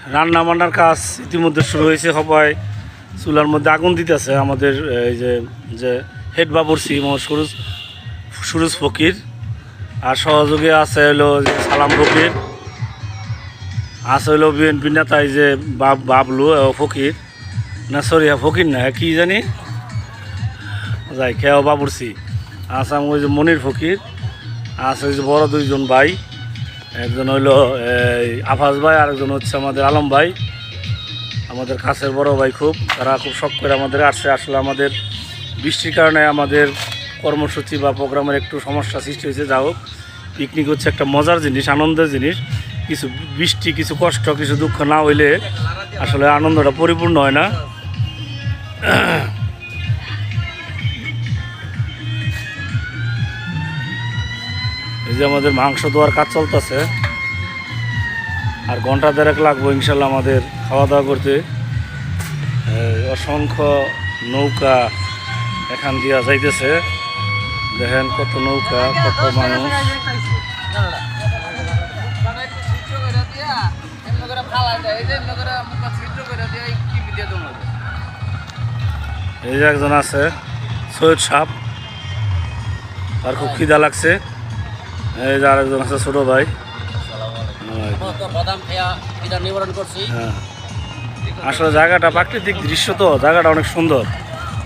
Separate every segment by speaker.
Speaker 1: রান্না বান্নার কাজ ইতিমধ্যে শুরু হয়েছে। সবাই চুলার মধ্যে আগুন দিতেছে। আমাদের এই যে হেড বাবুর্চি সুরজ ফকির, আর সহযোগী আছে হলো যে সালাম ফকির, আছে হলো বিএনপি নেতা এই যে বাবলু ফকির, না সরি ফকির না কি জানি যাই খেয়া বাবুর্চি আছে। ওই যে মনির ফকির আছে, ওই যে বড় দুইজন ভাই, একজন হইলো আফাজ ভাই, আরেকজন হচ্ছে আমাদের আলম ভাই, আমাদের কাছের বড় ভাই। তারা খুব শখ করে আমাদের আসছে। আসলে আমাদের বৃষ্টির কারণে আমাদের কর্মসূচি বা প্রোগ্রামের একটু সমস্যা সৃষ্টি হয়েছে। যা হোক, পিকনিক হচ্ছে একটা মজার জিনিস, আনন্দের জিনিস। কিছু বৃষ্টি, কিছু কষ্ট, কিছু দুঃখ না হইলে আসলে আনন্দটা পরিপূর্ণ হয় না। এই যে আমাদের মাংস দেওয়ার কাজ চলতেছে, আর ঘন্টা দেড়েক লাগবো ইনশাল্লাহ আমাদের খাওয়া দাওয়া করতে। অসংখ্য নৌকা এখান দিয়া যাইতেছে, দেখেন কত নৌকা, কত মানুষ। এই যে একজন আছে সৈয়দ সাহেব, তার খুব খিদা লাগছে। এই যে আরেকজন আছে ছোট ভাই। হ্যাঁ, আসলে জায়গাটা প্রাকৃতিক দৃশ্য, তো জায়গাটা অনেক সুন্দর।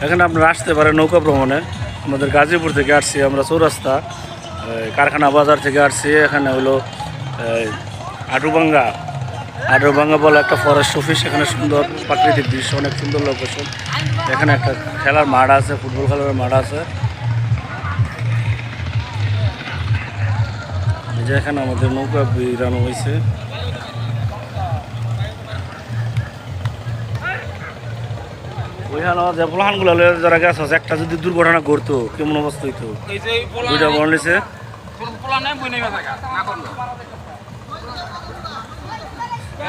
Speaker 1: এখানে আপনারা আসতে পারেন নৌকা ভ্রমণে। আমাদের গাজীপুর থেকে আসছি আমরা, চৌরাস্তা কারখানা বাজার থেকে আসছি। এখানে হলো আটুবাঙ্গা বলে একটা ফরেস্ট অফিস। এখানে সুন্দর প্রাকৃতিক দৃশ্য, অনেক সুন্দর লোকেশন। এখানে একটা খেলার মাঠ আছে, ফুটবল খেলার মাঠ আছে। যে এখানে আমাদের নৌকা বিরানো হয়েছে। ওইখানে যে পোলাহানগুলো যারা গেছে, একটা যদি দুর্ঘটনা ঘটতো কেমন অবস্থা হইতো। দুইটা বলছে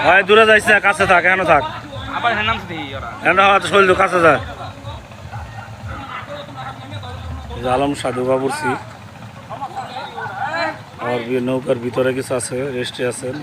Speaker 1: ভাই দূরে যাইস না, কাছে থাক, এখানে থাক, শরীর কাছে যায়। আলম সাধু বাবুর্চি আর নৌকার ভিতরে কিছু আছে, রেস্টে আছেন।